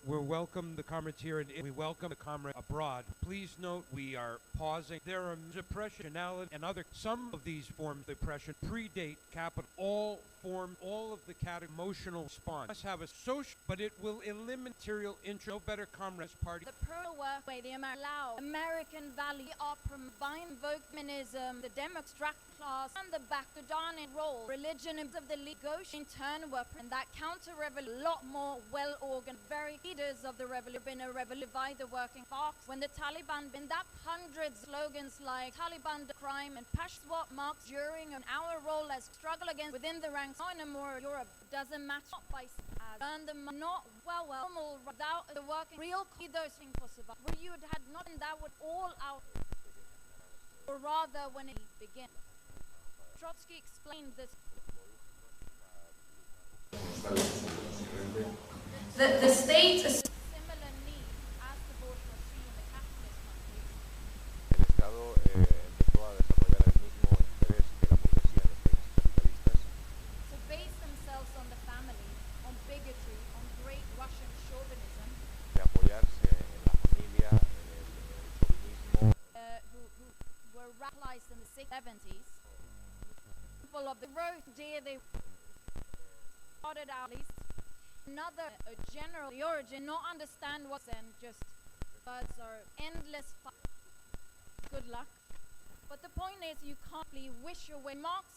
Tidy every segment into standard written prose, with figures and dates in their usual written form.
we're welcome the comrades here, and we welcome the comrade abroad. Please note we are pausing. There are depression and other. Some of these forms of depression predate capital. All of the emotional response must have a social, but it will eliminate material interest. No better comrades party. The pro-work way, the American value are combined feminism, the democratic class, and the back-to-down role. Religion of the negotiating turn were and that counter-revolution, a lot more well-organized, very leaders of the revolution, been a revolution by the working class. When the Taliban been that hundreds slogans like Taliban the crime and Peshawar marks during our role as struggle against within the ranks in a more Europe doesn't matter by and the not well without the working real those things possible. Where you had not and that would all out or rather when it began. Trotsky explained this. The state is similar need as the bourgeoisie in the capitalist countries. El Estado empezó a desarrollar el mismo interés que la burguesía en los países capitalistas. To base themselves on the family, on bigotry, on great Russian chauvinism. De apoyarse en la familia, en el chauvinismo. Who were radicalized in the 70s. People of the road, they started out at least. Another general the origin, not understand what's and just words are endless. Good luck. But the point is, you can't wish away marks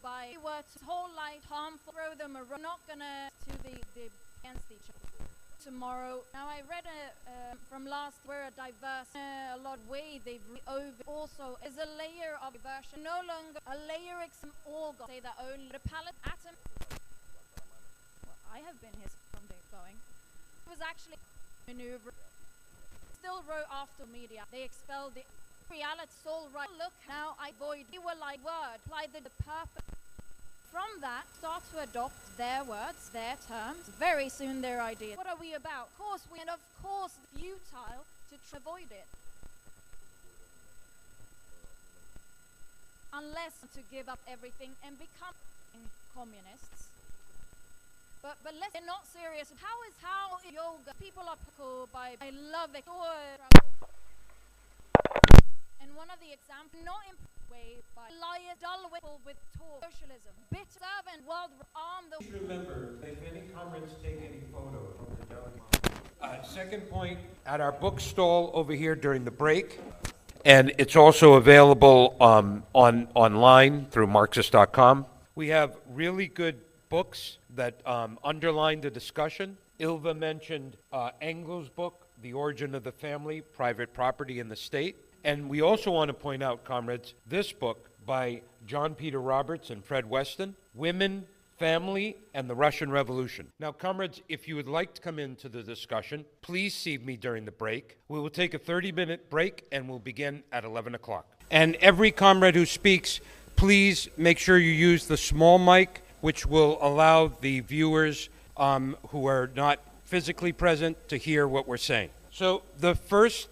by words whole life harmful. Throw them around. Not gonna to the against each other. Tomorrow. Now I read from last where a diverse a lot way they've over also is a layer of diversion. No longer a layer all got say that only the palette atom. I have been here from day going. It was actually maneuver. Still wrote after media. They expelled the reality soul right. Look now I void. They were like word. Apply the purpose. From that, start to adopt their words, their terms. Very soon their ideas. What are we about? Of course we and of course futile to avoid it. Unless to give up everything and become communists. But let's get not serious. How yoga people are cool by I love it. And one of the examples not in way by liar dull with talk socialism. Bit servant world arm the Remember, if any comrades take any photos from the delegate. Second point, at our bookstall over here during the break, and it's also available online through Marxist.com. We have really good books that underline the discussion. Ilva mentioned Engel's book, The Origin of the Family, Private Property in the State. And we also want to point out, comrades, this book by John Peter Roberts and Fred Weston, Women, Family, and the Russian Revolution. Now, comrades, if you would like to come into the discussion, please see me during the break. We will take a 30-minute break, and we'll begin at 11 o'clock. And every comrade who speaks, please make sure you use the small mic, which will allow the viewers who are not physically present to hear what we're saying. So the first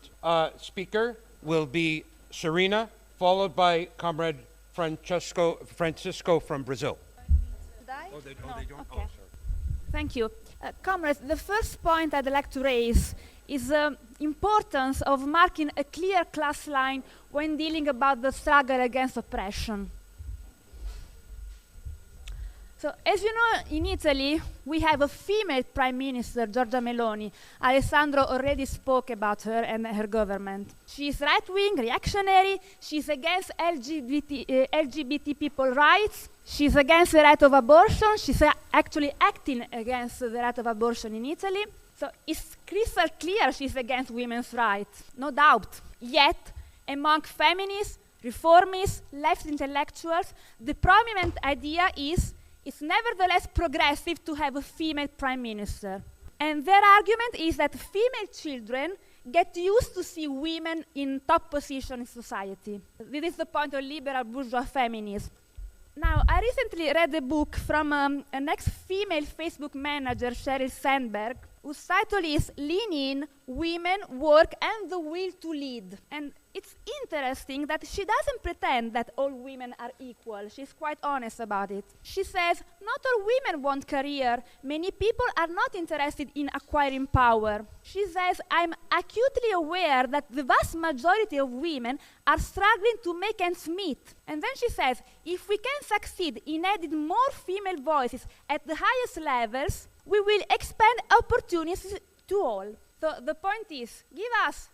speaker will be Serena, followed by Comrade Francisco from Brazil. They don't? Okay. Oh, sorry. Thank you. Comrades, the first point I'd like to raise is the importance of marking a clear class line when dealing about the struggle against oppression. So, as you know, in Italy, we have a female Prime Minister, Giorgia Meloni. Alessandro already spoke about her and her government. She's right-wing, reactionary, she's against LGBT people rights, she's against the right of abortion, she's actually acting against the right of abortion in Italy. So it's crystal clear she's against women's rights, no doubt. Yet, among feminists, reformists, left intellectuals, the prominent idea is it's nevertheless progressive to have a female prime minister. And their argument is that female children get used to see women in top position in society. This is the point of liberal bourgeois feminism. Now, I recently read a book from an ex-female Facebook manager, Sheryl Sandberg, whose title is Lean In, Women, Work and the Will to Lead. And it's interesting that she doesn't pretend that all women are equal. She's quite honest about it. She says, not all women want career. Many people are not interested in acquiring power. She says, I'm acutely aware that the vast majority of women are struggling to make ends meet. And then she says, if we can succeed in adding more female voices at the highest levels, we will expand opportunities to all. So the point is, give us,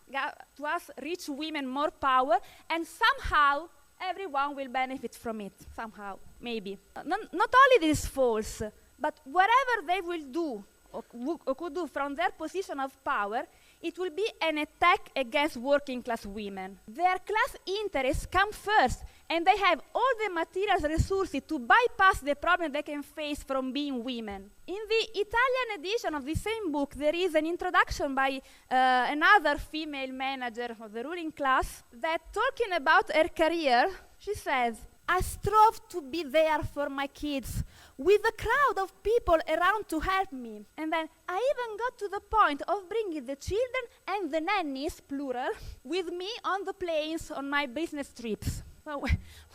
to us rich women, more power, and somehow everyone will benefit from it. Somehow, maybe. Not only this is false, but whatever they will do or could do from their position of power, it will be an attack against working class women. Their class interests come first, and they have all the material resources to bypass the problem they can face from being women. In the Italian edition of the same book, there is an introduction by another female manager of the ruling class that, talking about her career, she says, I strove to be there for my kids, with a crowd of people around to help me. And then I even got to the point of bringing the children and the nannies, plural, with me on the planes on my business trips. So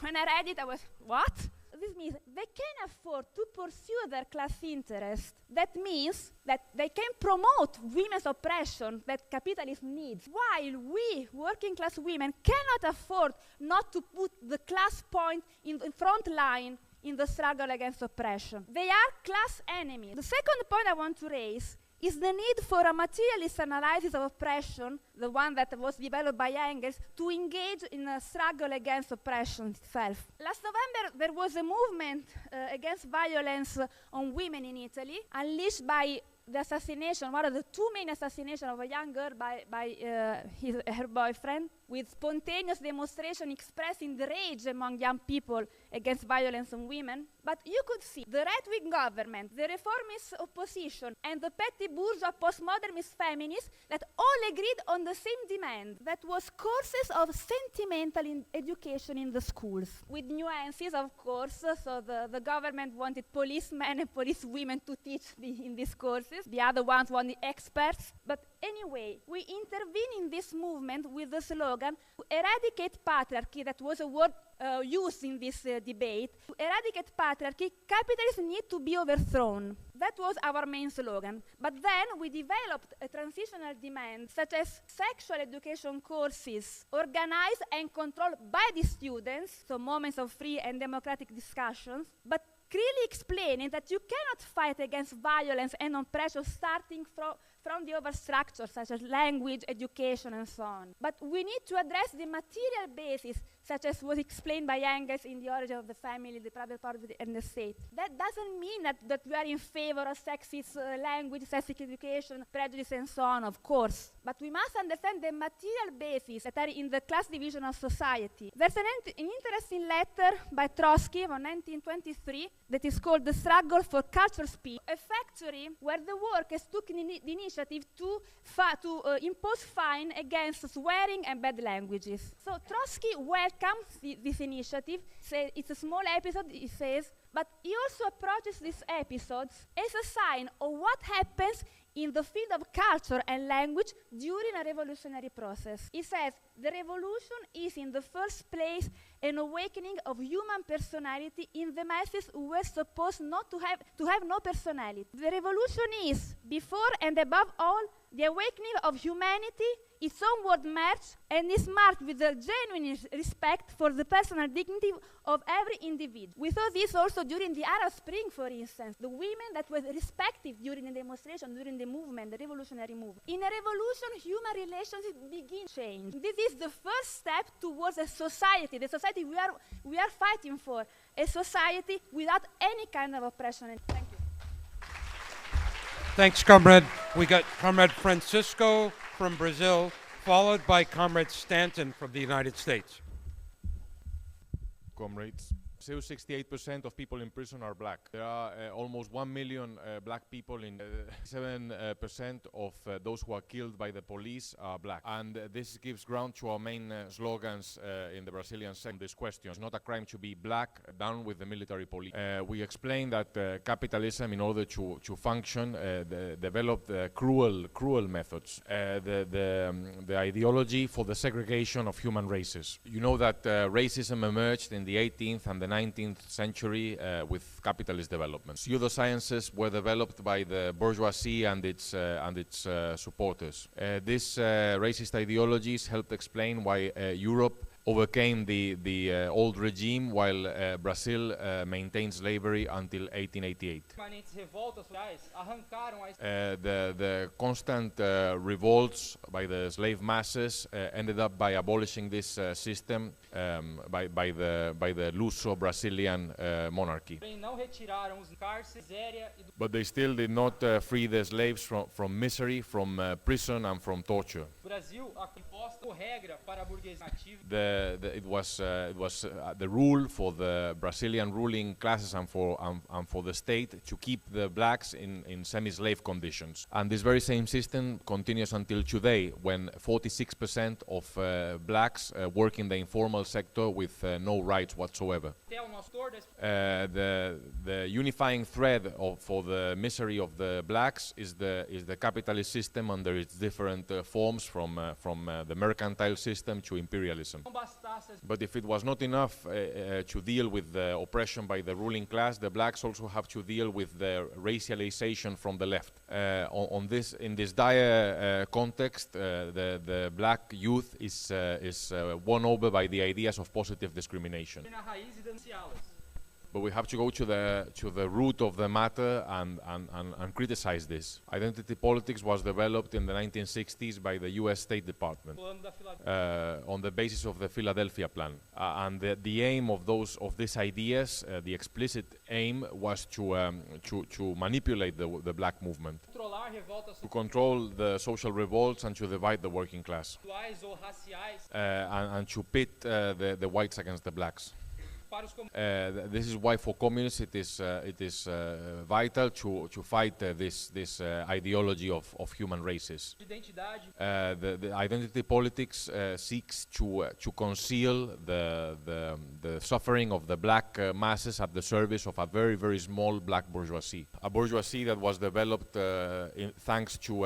when I read it, I was, what? This means they can afford to pursue their class interest. That means that they can promote women's oppression that capitalism needs, while we, working class women, cannot afford not to put the class point in the front line in the struggle against oppression. They are class enemies. The second point I want to raise is the need for a materialist analysis of oppression, the one that was developed by Engels, to engage in a struggle against oppression itself. Last November, there was a movement against violence on women in Italy, unleashed by the assassination, one of the two main assassinations of a young girl by her boyfriend, with spontaneous demonstration expressing the rage among young people against violence on women. But you could see the right-wing government, the reformist opposition, and the petty bourgeois postmodernist feminists that all agreed on the same demand, that was courses of sentimental education in the schools, with nuances, of course. So the government wanted policemen and policewomen to teach in these courses. The other ones wanted experts. But anyway, we intervene in this movement with the slogan, to eradicate patriarchy, that was a word used in this debate. To eradicate patriarchy, capitalism needs to be overthrown. That was our main slogan. But then we developed a transitional demand, such as sexual education courses, organized and controlled by the students, so moments of free and democratic discussions, but clearly explaining that you cannot fight against violence and oppression starting from the overstructure, such as language, education, and so on. But we need to address the material basis, such as was explained by Engels in The Origin of the Family, the private property, and the state. That doesn't mean that we are in favor of sexist language, sexist education, prejudice, and so on, of course. But we must understand the material basis that are in the class division of society. There's an interesting letter by Trotsky from 1923 that is called The Struggle for Cultural Speech, a factory where the workers took the initiative to impose fine against swearing and bad languages. So Trotsky welcomes this initiative. It's a small episode, he says, but he also approaches these episodes as a sign of what happens in the field of culture and language during a revolutionary process. He says, the revolution is in the first place an awakening of human personality in the masses who were supposed not to have no personality. The revolution is, before and above all, the awakening of humanity, its onward march, and is marked with a genuine respect for the personal dignity of every individual. We saw this also during the Arab Spring, for instance. The women that were respected during the demonstration, during the movement, the revolutionary movement. In a revolution, human relationships begin to change. This is the first step towards a society, the society we are fighting for, a society without any kind of oppression. And thank you. Thanks, Comrade. We got Comrade Francisco from Brazil, followed by Comrade Stanton from the United States. Comrades, Brazil, 68% of people in prison are black. There are almost 1 million black people in 7% of those who are killed by the police are black. And this gives ground to our main slogans in the Brazilian sector. This question: it's not a crime to be black, down with the military police. We explain that capitalism, in order to function, developed cruel methods. The ideology for the segregation of human races. You know that racism emerged in the 18th and the 19th century with capitalist development. Pseudosciences were developed by the bourgeoisie and its supporters. These racist ideologies helped explain why Europe overcame the old regime, while Brazil maintained slavery until 1888. The constant revolts by the slave masses ended up by abolishing this system by the Luso-Brazilian monarchy. But they still did not free the slaves from misery, from prison, and from torture. It was the rule for the Brazilian ruling classes and for the state to keep the blacks in semi-slave conditions. And this very same system continues until today, when 46% of blacks work in the informal sector with no rights whatsoever. The unifying thread for the misery of the blacks is the capitalist system under its different forms, from the mercantile system to imperialism. But if it was not enough to deal with the oppression by the ruling class, the blacks also have to deal with the racialization from the left. In this dire context, the black youth is won over by the ideas of positive discrimination. But we have to go to the root of the matter and criticize this. Identity politics was developed in the 1960s by the U.S. State Department on the basis of the Philadelphia Plan. And the aim of these ideas, the explicit aim, was to manipulate the black movement, to control the social revolts and to divide the working class, and to pit the whites against the blacks. This is why for communists it is vital to fight this ideology of human races. The identity politics seeks to conceal the suffering of the black masses at the service of a very, very small black bourgeoisie. A bourgeoisie that was developed thanks to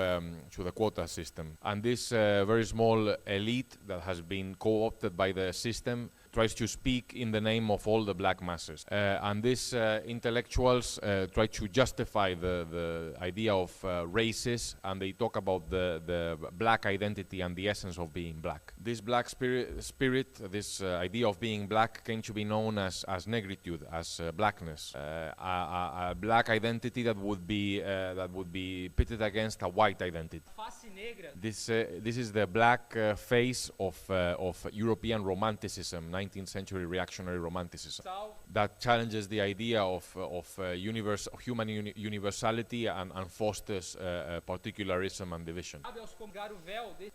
the quota system. And this very small elite that has been co-opted by the system tries to speak in the name of all the black masses. And these intellectuals try to justify the idea of races, and they talk about the black identity and the essence of being black. This black spirit, this idea of being black, came to be known as negritude, as blackness. A black identity that would be pitted against a white identity. This is the black face of European Romanticism, 19th century reactionary Romanticism, that challenges the idea of human universality and fosters particularism and division.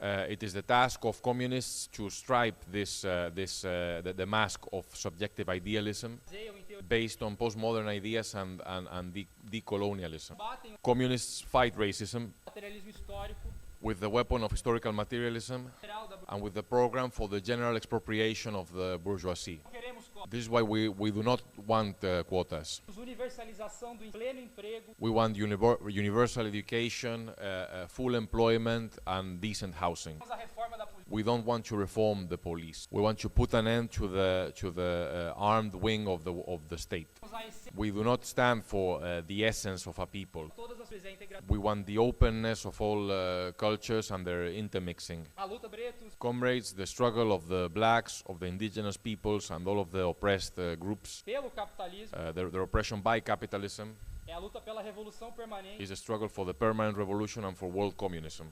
It is the task of communists to stripe the mask of subjective idealism based on postmodern ideas and decolonialism. Communists fight racism with the weapon of historical materialism and with the program for the general expropriation of the bourgeoisie. This is why we do not want quotas. We want universal education, full employment, and decent housing. We don't want to reform the police. We want to put an end to the armed wing of the state. We do not stand for the essence of a people. We want the openness of all cultures and their intermixing. Comrades, the struggle of the blacks, of the indigenous peoples, and all of the oppressed groups, their oppression by capitalism, is a struggle for the permanent revolution and for world communism.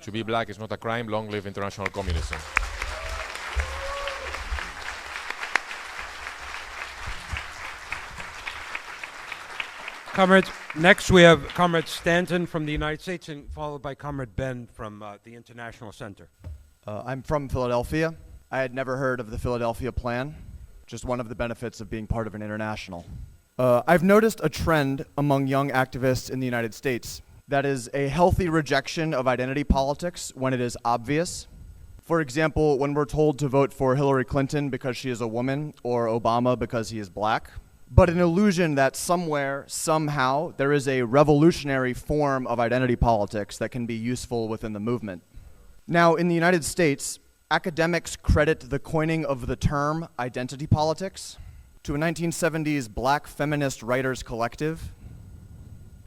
To be black is not a crime. Long live international communism. Comrades, next we have Comrade Stanton from the United States, and followed by Comrade Ben from the International Center. I'm from Philadelphia. I had never heard of the Philadelphia Plan. just one of the benefits of being part of an international. I've noticed a trend among young activists in the United States that is a healthy rejection of identity politics when it is obvious. For example, when we're told to vote for Hillary Clinton because she is a woman or Obama because he is black, but an illusion that somewhere, somehow, there is a revolutionary form of identity politics that can be useful within the movement. Now, in the United States, academics credit the coining of the term identity politics to a 1970s black feminist writers collective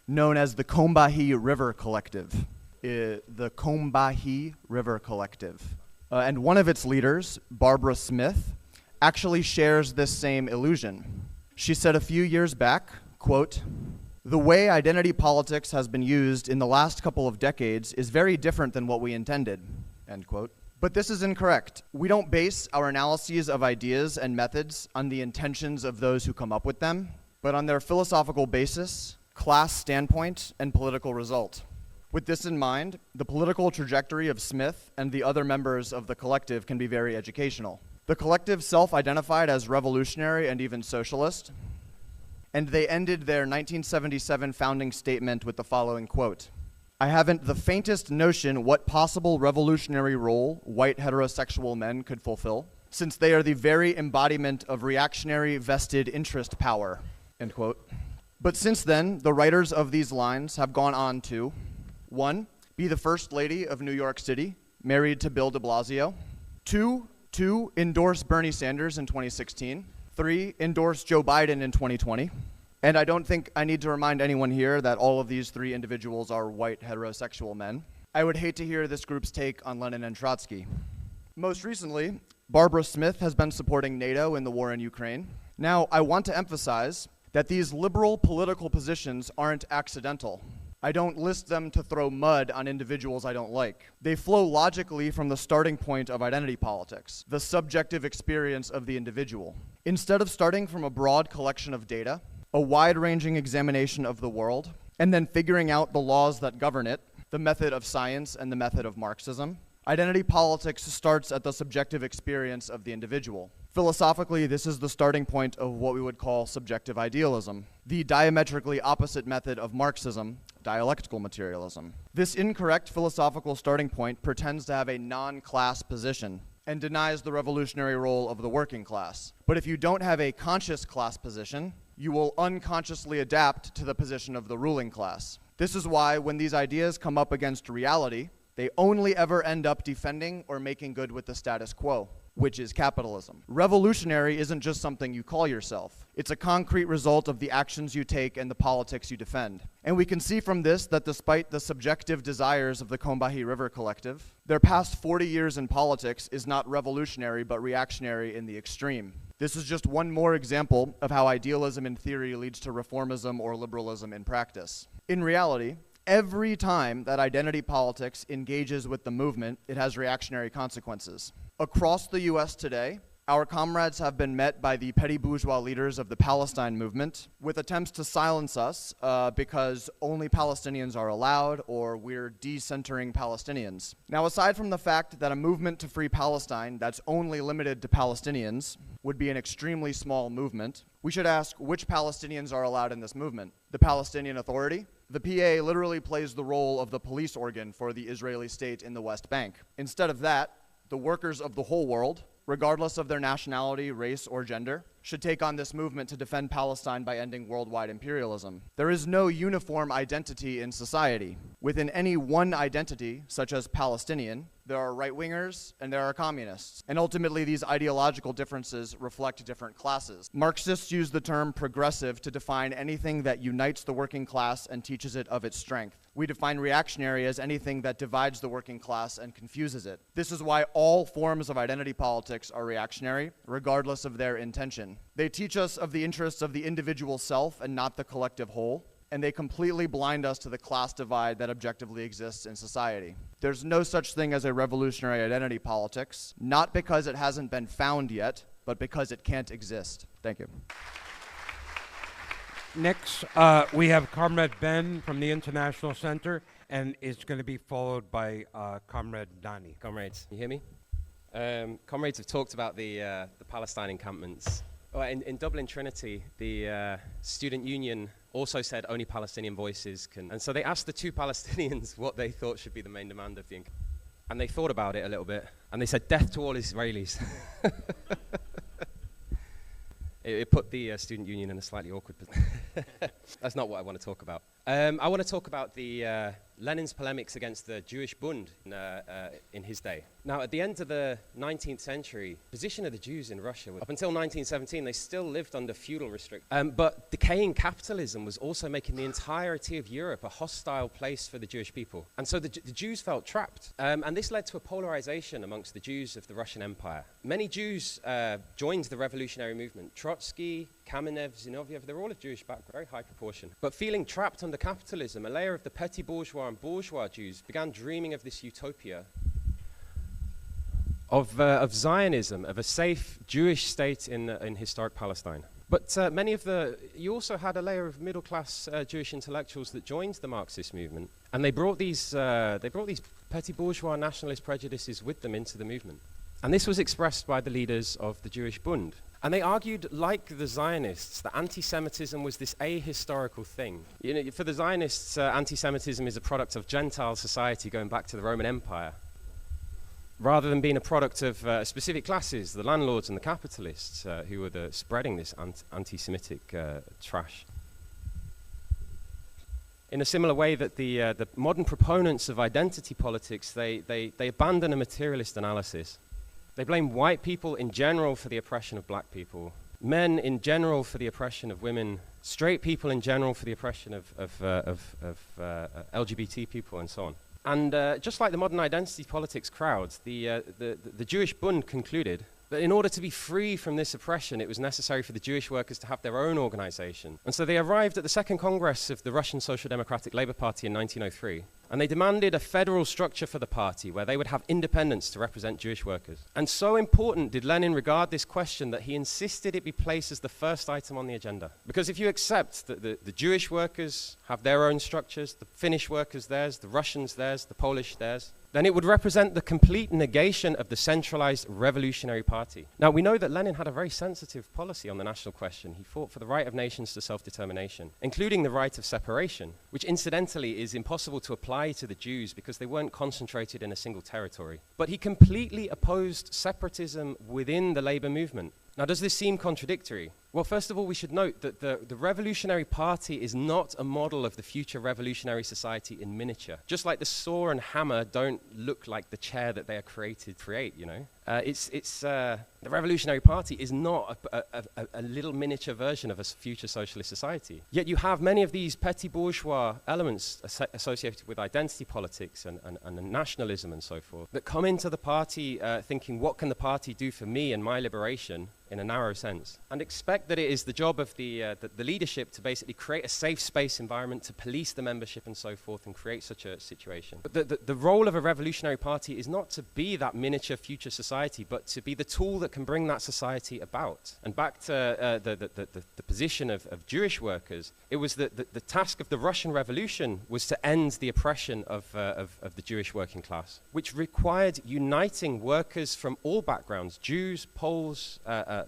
known as the Combahee River Collective. The Combahee River Collective. And one of its leaders, Barbara Smith, actually shares this same illusion. She said a few years back, quote, "The way identity politics has been used in the last couple of decades is very different than what we intended," end quote. But this is incorrect. We don't base our analyses of ideas and methods on the intentions of those who come up with them, but on their philosophical basis, class standpoint, and political result. With this in mind, the political trajectory of Smith and the other members of the collective can be very educational. The collective self-identified as revolutionary and even socialist, and they ended their 1977 founding statement with the following quote, "I haven't the faintest notion what possible revolutionary role white heterosexual men could fulfill, since they are the very embodiment of reactionary vested interest power," end quote. But since then, the writers of these lines have gone on to 1. Be the First Lady of New York City, married to Bill de Blasio. 2. Endorse Bernie Sanders in 2016. 3. Endorse Joe Biden in 2020. And I don't think I need to remind anyone here that all of these three individuals are white heterosexual men. I would hate to hear this group's take on Lenin and Trotsky. Most recently, Barbara Smith has been supporting NATO in the war in Ukraine. Now, I want to emphasize that these liberal political positions aren't accidental. I don't list them to throw mud on individuals I don't like. They flow logically from the starting point of identity politics, the subjective experience of the individual. Instead of starting from a broad collection of data, a wide-ranging examination of the world, and then figuring out the laws that govern it, the method of science and the method of Marxism, identity politics starts at the subjective experience of the individual. Philosophically, this is the starting point of what we would call subjective idealism, the diametrically opposite method of Marxism, dialectical materialism. This incorrect philosophical starting point pretends to have a non-class position and denies the revolutionary role of the working class. But if you don't have a conscious class position, you will unconsciously adapt to the position of the ruling class. This is why when these ideas come up against reality, they only ever end up defending or making good with the status quo, which is capitalism. Revolutionary isn't just something you call yourself. It's a concrete result of the actions you take and the politics you defend. And we can see from this that despite the subjective desires of the Combahee River Collective, their past 40 years in politics is not revolutionary but reactionary in the extreme. This is just one more example of how idealism in theory leads to reformism or liberalism in practice. In reality, every time that identity politics engages with the movement, it has reactionary consequences. Across the US today, our comrades have been met by the petty bourgeois leaders of the Palestine movement with attempts to silence us because only Palestinians are allowed or we're decentering Palestinians. Now, aside from the fact that a movement to free Palestine that's only limited to Palestinians would be an extremely small movement, we should ask which Palestinians are allowed in this movement. The Palestinian Authority? The PA literally plays the role of the police organ for the Israeli state in the West Bank. Instead of that, the workers of the whole world, regardless of their nationality, race, or gender, should take on this movement to defend Palestine by ending worldwide imperialism. There is no uniform identity in society. Within any one identity, such as Palestinian, there are right-wingers and there are communists. And ultimately, these ideological differences reflect different classes. Marxists use the term progressive to define anything that unites the working class and teaches it of its strength. We define reactionary as anything that divides the working class and confuses it. This is why all forms of identity politics are reactionary, regardless of their intention. They teach us of the interests of the individual self and not the collective whole, and they completely blind us to the class divide that objectively exists in society. There's no such thing as a revolutionary identity politics, not because it hasn't been found yet, but because it can't exist. Thank you. Next, we have Comrade Ben from the International Center, and it's going to be followed by Comrade Dani. Comrades, can you hear me? Comrades have talked about the Palestine encampments Well, in Dublin Trinity, the student union also said only Palestinian voices can. And so they asked the two Palestinians what they thought should be the main demand of the and they thought about it a little bit, and they said death to all Israelis. It put the student union in a slightly awkward position. That's not what I want to talk about. I want to talk about the Lenin's polemics against the Jewish Bund in his day. Now, at the end of the 19th century, the position of the Jews in Russia, up until 1917, they still lived under feudal restrictions. But decaying capitalism was also making the entirety of Europe a hostile place for the Jewish people. And so the Jews felt trapped. And this led to a polarization amongst the Jews of the Russian Empire. Many Jews joined the revolutionary movement. Trotsky, Kamenev, Zinoviev, they're all of Jewish background, very high proportion. But feeling trapped under capitalism, a layer of the petty bourgeois and bourgeois Jews began dreaming of this utopia of Zionism, of a safe Jewish state in historic Palestine. But you also had a layer of middle-class Jewish intellectuals that joined the Marxist movement, and they brought these petty bourgeois nationalist prejudices with them into the movement. And this was expressed by the leaders of the Jewish Bund. And they argued, like the Zionists, that anti-Semitism was this ahistorical thing. You know, for the Zionists, anti-Semitism is a product of Gentile society going back to the Roman Empire, rather than being a product of specific classes, the landlords and the capitalists, who were spreading this anti-Semitic trash. In a similar way that the modern proponents of identity politics, they abandon a materialist analysis. They blame white people in general for the oppression of black people, men in general for the oppression of women, straight people in general for the oppression of LGBT people, and so on. And just like the modern identity politics crowds, the Jewish Bund concluded that in order to be free from this oppression, it was necessary for the Jewish workers to have their own organization. And so they arrived at the Second Congress of the Russian Social Democratic Labour Party in 1903, and they demanded a federal structure for the party where they would have independence to represent Jewish workers. And so important did Lenin regard this question that he insisted it be placed as the first item on the agenda. Because if you accept that the Jewish workers have their own structures, the Finnish workers theirs, the Russians theirs, the Polish theirs, then it would represent the complete negation of the centralized revolutionary party. Now, we know that Lenin had a very sensitive policy on the national question. He fought for the right of nations to self-determination, including the right of separation, which incidentally is impossible to apply to the Jews because they weren't concentrated in a single territory. But he completely opposed separatism within the labor movement. Now, does this seem contradictory? Well, first of all, we should note that the Revolutionary Party is not a model of the future revolutionary society in miniature. Just like the saw and hammer don't look like the chair that they are created to create, you know? The Revolutionary Party is not a little miniature version of a future socialist society. Yet you have many of these petty bourgeois elements associated with identity politics and nationalism and so forth that come into the party thinking, what can the party do for me and my liberation in a narrow sense, and expect that it is the job of the leadership to basically create a safe space environment to police the membership and so forth and create such a situation. But the role of a revolutionary party is not to be that miniature future society, but to be the tool that can bring that society about. And back to the position of Jewish workers, it was the task of the Russian Revolution was to end the oppression of the Jewish working class, which required uniting workers from all backgrounds, Jews, Poles,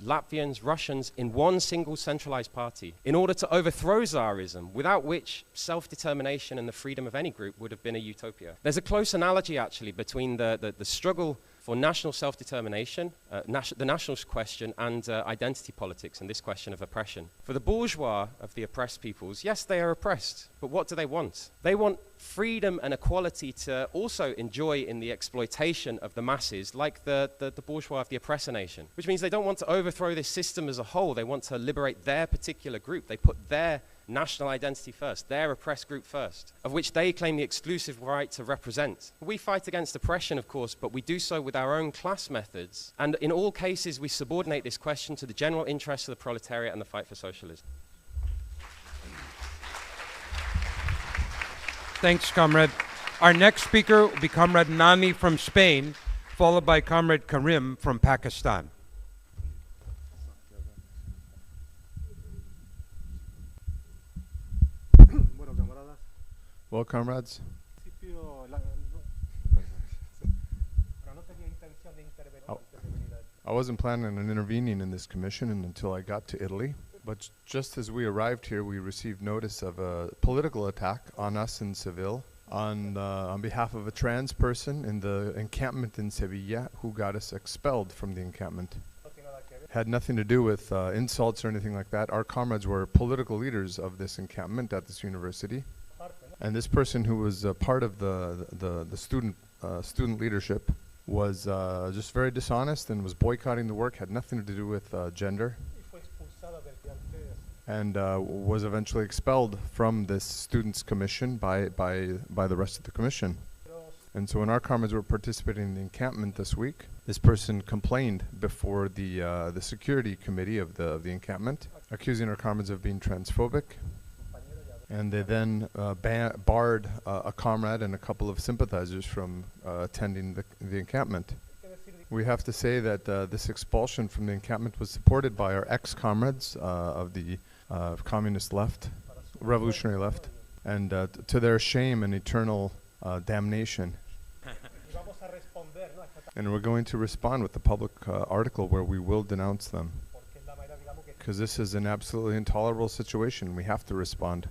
Latvians, Russians, in one single centralized party in order to overthrow Tsarism, without which self-determination and the freedom of any group would have been a utopia. There's a close analogy actually between the struggle for national self-determination, the nationalist question, and identity politics and this question of oppression. For the bourgeois of the oppressed peoples, yes, they are oppressed, but what do they want? They want freedom and equality to also enjoy in the exploitation of the masses, like the bourgeois of the oppressor nation, which means they don't want to overthrow this system as a whole. They want to liberate their particular group. They put their national identity first, their oppressed group first, of which they claim the exclusive right to represent. We fight against oppression, of course, but we do so with our own class methods, and in all cases we subordinate this question to the general interests of the proletariat and the fight for socialism. Thanks, Comrade. Our next speaker will be Comrade Nami from Spain, followed by Comrade Karim from Pakistan. Well, comrades. I wasn't planning on intervening in this commission until I got to Italy, but just as we arrived here, we received notice of a political attack on us in Seville on behalf of a trans person in the encampment in Sevilla who got us expelled from the encampment. Had nothing to do with insults or anything like that. Our comrades were political leaders of this encampment at this university. And this person who was part of the student leadership was just very dishonest and was boycotting the work, had nothing to do with gender, and was eventually expelled from this students' commission by the rest of the commission. And so when our comrades were participating in the encampment this week, this person complained before the security committee of the encampment, accusing our comrades of being transphobic. And they then barred a comrade and a couple of sympathizers from attending the encampment. We have to say that this expulsion from the encampment was supported by our ex-comrades of the communist left, revolutionary left, and to their shame and eternal damnation. And we're going to respond with a public article where we will denounce them, because this is an absolutely intolerable situation. We have to respond.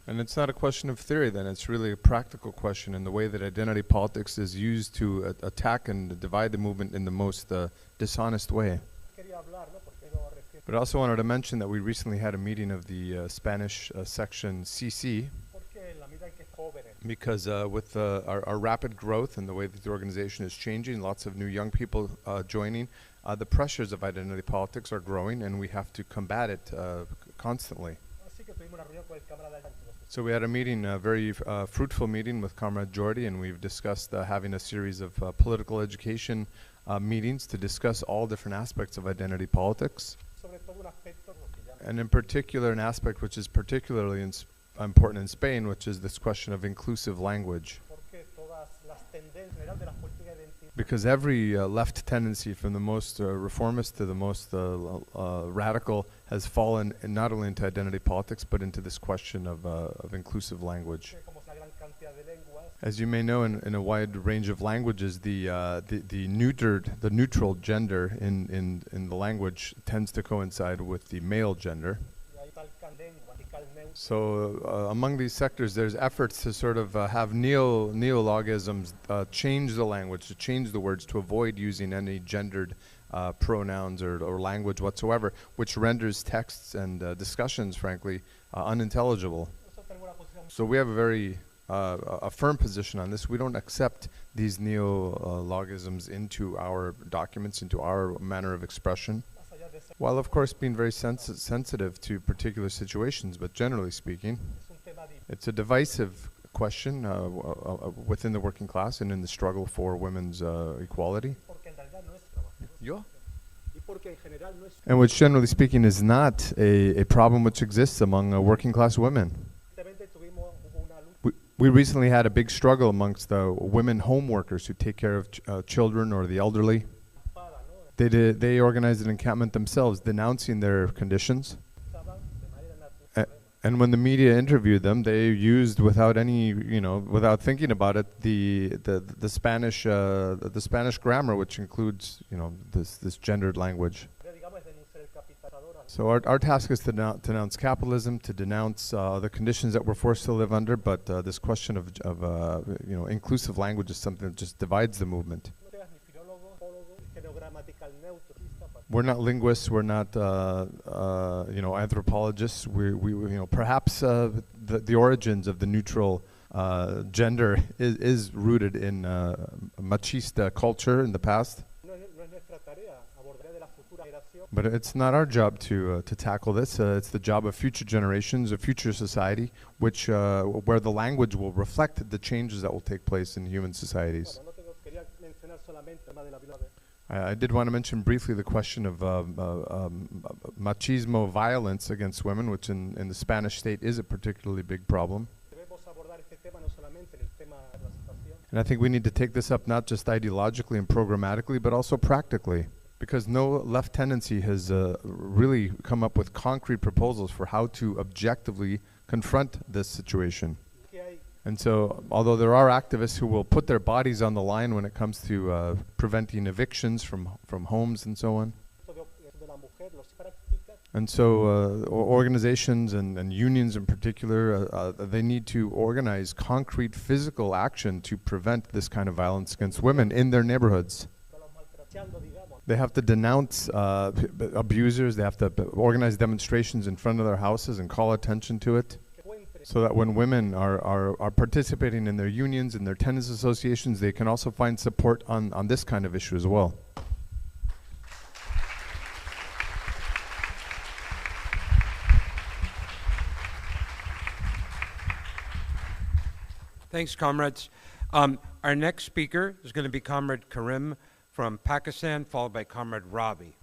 And it's not a question of theory then, it's really a practical question in the way that identity politics is used to attack and divide the movement in the most dishonest way. But I also wanted to mention that we recently had a meeting of the Spanish section CC, because with our rapid growth and the way that the organization is changing, lots of new young people joining, the pressures of identity politics are growing and we have to combat it constantly. So we had a meeting, a very fruitful meeting with Comrade Jordi, and we've discussed having a series of political education meetings to discuss all different aspects of identity politics. And in particular, an aspect which is particularly important in Spain, which is this question of inclusive language. Because every left tendency, from the most reformist to the most radical, has fallen not only into identity politics, but into this question of inclusive language. As you may know, in a wide range of languages, the neutral gender in the language tends to coincide with the male gender. So among these sectors, there's efforts to sort of have neologisms change the language, to change the words, to avoid using any gendered pronouns or language whatsoever, which renders texts and discussions, frankly, unintelligible. So we have a very a firm position on this. We don't accept these neologisms into our documents, into our manner of expression. While of course being very sensitive to particular situations, but generally speaking, it's a divisive question within the working class and in the struggle for women's equality. And which generally speaking is not a problem which exists among working class women. We recently had a big struggle amongst the women home workers who take care of children or the elderly. They organized an encampment themselves, denouncing their conditions. And when the media interviewed them, they used, without any, without thinking about it, the Spanish grammar, which includes, this gendered language. So our task is to denounce capitalism, to denounce the conditions that we're forced to live under. But this question of inclusive language is something that just divides the movement. We're not linguists. We're not, anthropologists. We perhaps the origins of the neutral gender is rooted in machista culture in the past. But it's not our job to tackle this. It's the job of future generations, of future society, which where the language will reflect the changes that will take place in human societies. I did want to mention briefly the question of machismo violence against women, which in the Spanish state is a particularly big problem. And I think we need to take this up not just ideologically and programmatically, but also practically. Because no left tendency has really come up with concrete proposals for how to objectively confront this situation. And so, although there are activists who will put their bodies on the line when it comes to preventing evictions from homes and so on. And so organizations and unions in particular, they need to organize concrete physical action to prevent this kind of violence against women in their neighborhoods. They have to denounce abusers, they have to organize demonstrations in front of their houses and call attention to it, so that when women are participating in their unions and their tenants associations, they can also find support on this kind of issue as well. Thanks, comrades. Our next speaker is going to be Comrade Karim from Pakistan, followed by Comrade Ravi.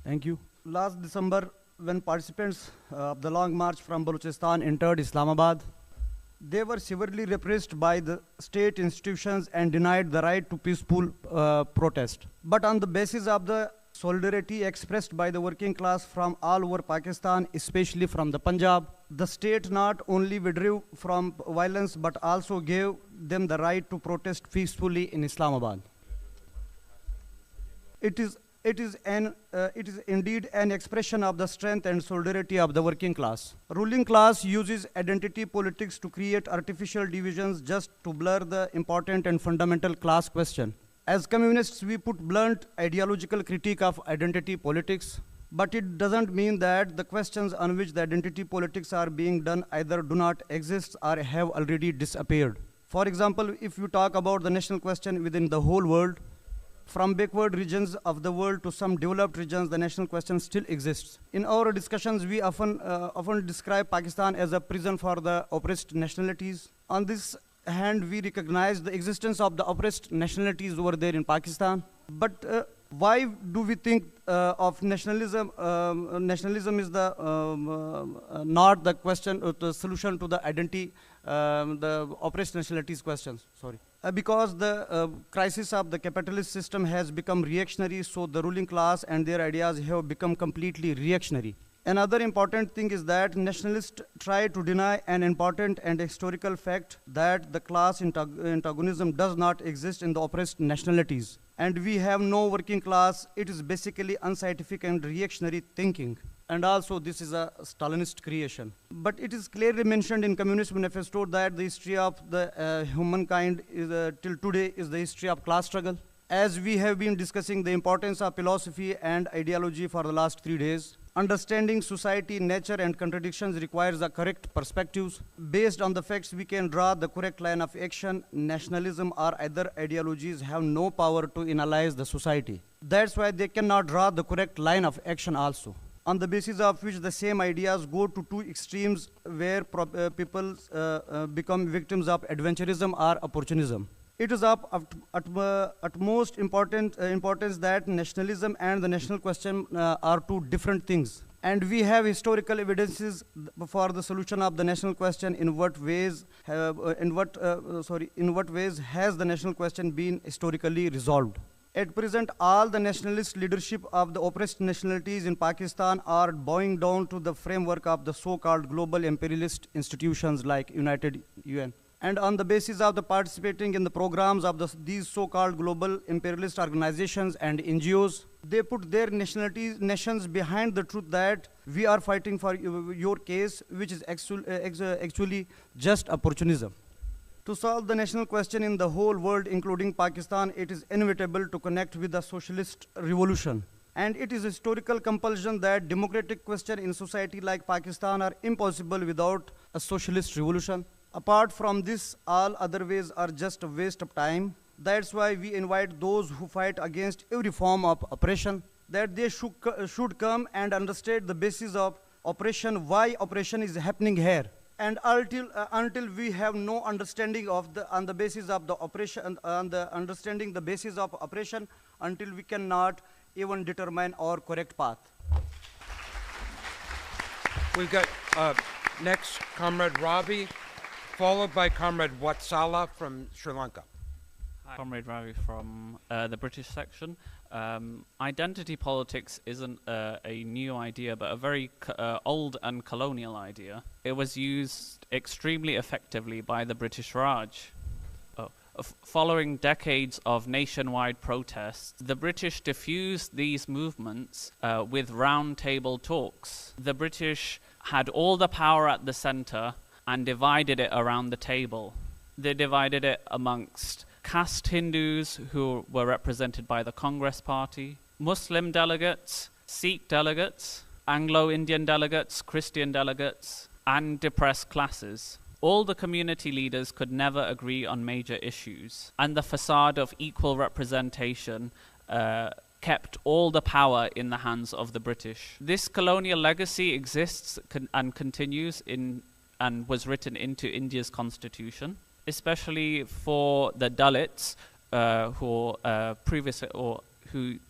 Thank you. Last December, when participants of the Long March from Balochistan entered Islamabad, they were severely repressed by the state institutions and denied the right to peaceful protest. But on the basis of the solidarity expressed by the working class from all over Pakistan, especially from the Punjab, the state not only withdrew from violence but also gave them the right to protest peacefully in Islamabad. It is indeed an expression of the strength and solidarity of the working class. Ruling class uses identity politics to create artificial divisions just to blur the important and fundamental class question. As communists, we put blunt ideological critique of identity politics, but it doesn't mean that the questions on which the identity politics are being done either do not exist or have already disappeared. For example, if you talk about the national question within the whole world, from backward regions of the world to some developed regions, the national question still exists. In our discussions, we often describe Pakistan as a prison for the oppressed nationalities. On this hand, we recognize the existence of the oppressed nationalities over there in Pakistan. But why do we think of nationalism? Nationalism is not the question, the solution to the identity, the oppressed nationalities questions. Sorry. Because the crisis of the capitalist system has become reactionary, so the ruling class and their ideas have become completely reactionary. Another important thing is that nationalists try to deny an important and historical fact that the class antagonism does not exist in the oppressed nationalities. And we have no working class. It is basically unscientific and reactionary thinking. And also this is a Stalinist creation. But it is clearly mentioned in Communist Manifesto that the history of the humankind till today is the history of class struggle. As we have been discussing the importance of philosophy and ideology for the last 3 days, understanding society, nature, and contradictions requires a correct perspectives. Based on the facts, we can draw the correct line of action. Nationalism or other ideologies have no power to analyze the society. That's why they cannot draw the correct line of action also, on the basis of which the same ideas go to two extremes where people become victims of adventurism or opportunism. It is of utmost importance that nationalism and the national question are two different things. And we have historical evidences for the solution of the national question. In what ways has the national question been historically resolved? At present, all the nationalist leadership of the oppressed nationalities in Pakistan are bowing down to the framework of the so-called global imperialist institutions like United UN. And on the basis of the participating in the programs of these so-called global imperialist organizations and NGOs, they put their nations behind the truth that we are fighting for your case, which is actually just opportunism. To solve the national question in the whole world, including Pakistan, it is inevitable to connect with the socialist revolution. And it is a historical compulsion that democratic question in society like Pakistan are impossible without a socialist revolution. Apart from this, all other ways are just a waste of time. That's why we invite those who fight against every form of oppression, that they should come and understand the basis of oppression, why oppression is happening here. And until we have no understanding of on the basis of the oppression, understanding the basis of oppression, until we cannot even determine our correct path. We've got next Comrade Ravi, followed by Comrade Watsala from Sri Lanka. Hi. Comrade Ravi from the British section. Identity politics isn't a new idea, but a very old and colonial idea. It was used extremely effectively by the British Raj. Following decades of nationwide protests, the British diffused these movements with round-table talks. The British had all the power at the center and divided it around the table. They divided it amongst caste Hindus, who were represented by the Congress Party, Muslim delegates, Sikh delegates, Anglo-Indian delegates, Christian delegates, and depressed classes. All the community leaders could never agree on major issues, and the facade of equal representation kept all the power in the hands of the British. This colonial legacy exists and continues and was written into India's constitution, especially for the Dalits, who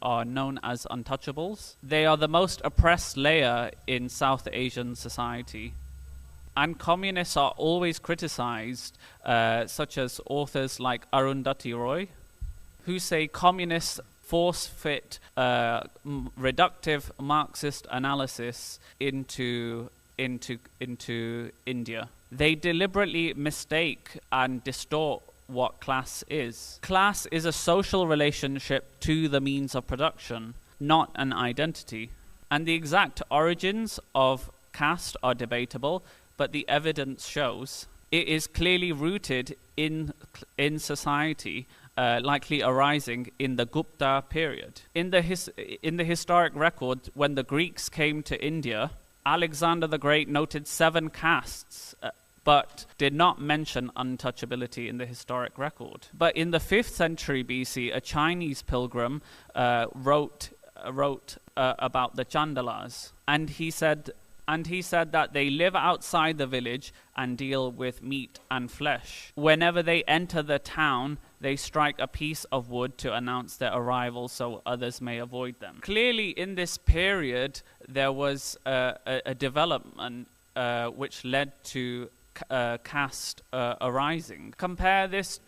are known as untouchables. They are the most oppressed layer in South Asian society. And communists are always criticized, such as authors like Arundhati Roy, who say communists force-fit reductive Marxist analysis into India. They deliberately mistake and distort what class is. Class is a social relationship to the means of production, not an identity. And the exact origins of caste are debatable, but the evidence shows it is clearly rooted in society, likely arising in the Gupta period. In the historic record, when the Greeks came to India, Alexander the Great noted 7 castes, but did not mention untouchability in the historic record. But in the 5th century BC, a Chinese pilgrim wrote about the Chandalas, and he said that they live outside the village and deal with meat and flesh. Whenever they enter the town, they strike a piece of wood to announce their arrival so others may avoid them. Clearly, in this period, there was a development which led to caste arising. Compare this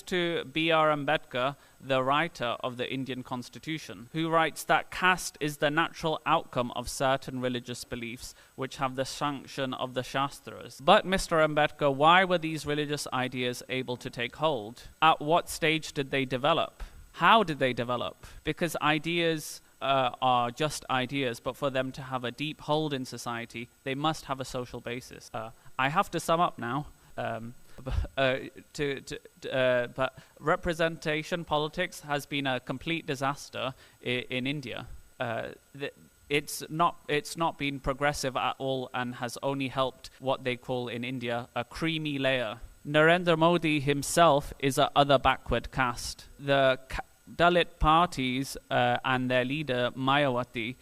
to B.R. Ambedkar, the writer of the Indian Constitution, who writes that caste is the natural outcome of certain religious beliefs which have the sanction of the Shastras. But, Mr. Ambedkar, why were these religious ideas able to take hold? At what stage did they develop? How did they develop? Because ideas are just ideas, but for them to have a deep hold in society, they must have a social basis. I have to sum up now. But representation politics has been a complete disaster in India. It's not been progressive at all and has only helped what they call in India a creamy layer. Narendra Modi himself is a other backward caste. The Dalit parties and their leader Mayawati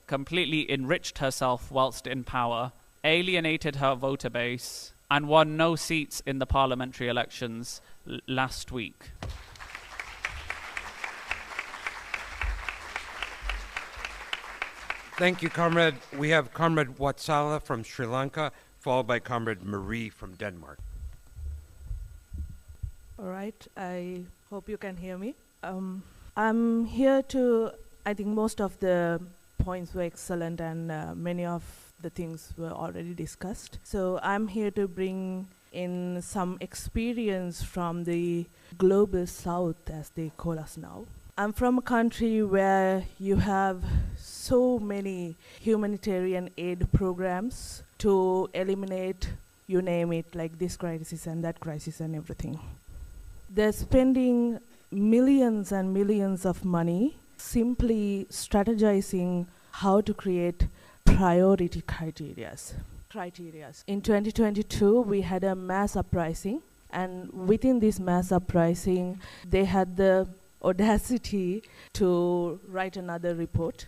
completely enriched herself whilst in power, alienated her voter base, and won no seats in the parliamentary elections last week. Thank you, Comrade. We have Comrade Watsala from Sri Lanka, followed by Comrade Marie from Denmark. All right, I hope you can hear me. I'm here to, I think most of the points were excellent and many of the things were already discussed. So I'm here to bring in some experience from the global south, as they call us now. I'm from a country where you have so many humanitarian aid programs to eliminate, you name it, like this crisis and that crisis and everything. They're spending millions and millions of money simply strategizing how to create priority criterias. In 2022, we had a mass uprising, and within this mass uprising, they had the audacity to write another report,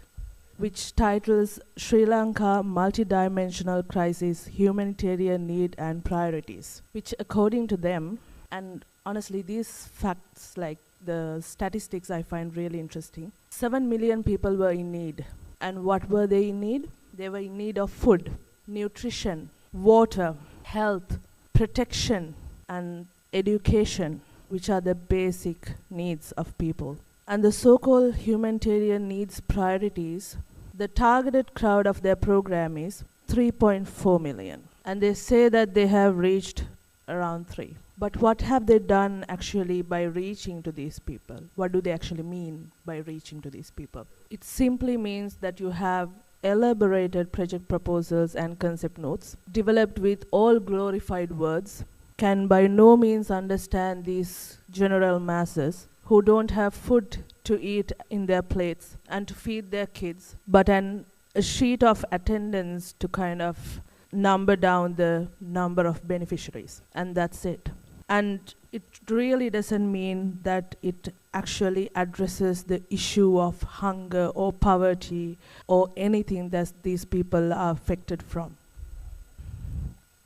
which titles Sri Lanka Multidimensional Crisis, Humanitarian Need and Priorities, which according to them, and honestly these facts, like the statistics, I find really interesting. 7 million people were in need. And what were they in need? They were in need of food, nutrition, water, health, protection, and education, which are the basic needs of people. and the so-called humanitarian needs priorities, the targeted crowd of their program is 3.4 million. And they say that they have reached around 3. But what have they done actually by reaching to these people? What do they actually mean by reaching to these people? It simply means that you have elaborated project proposals and concept notes developed with all glorified words, can by no means understand these general masses who don't have food to eat in their plates and to feed their kids, but a sheet of attendance to kind of number down the number of beneficiaries, and that's it. And it really doesn't mean that it actually addresses the issue of hunger or poverty or anything that these people are affected from.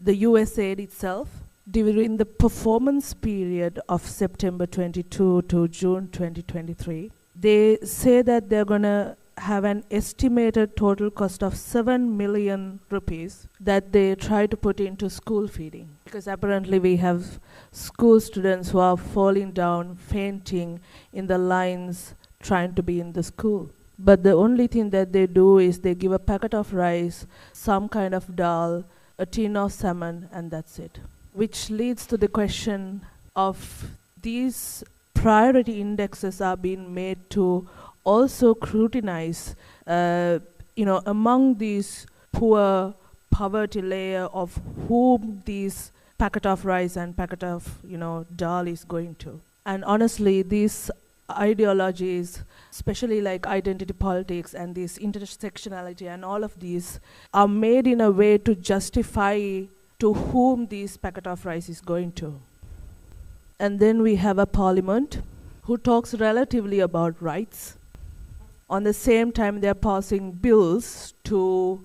The USAID itself, during the performance period of September 22 to June 2023, they say that they're going to have an estimated total cost of 7 million rupees that they try to put into school feeding. Because apparently we have school students who are falling down, fainting in the lines, trying to be in the school. But the only thing that they do is they give a packet of rice, some kind of dal, a tin of salmon, and that's it. Which leads to the question of these priority indexes are being made to also scrutinize, among these poor poverty layer of whom these packet of rice and packet of, dal is going to. And honestly, these ideologies, especially like identity politics and this intersectionality and all of these, are made in a way to justify to whom this packet of rice is going to. And then we have a parliament who talks relatively about rights. On the same time, they're passing bills to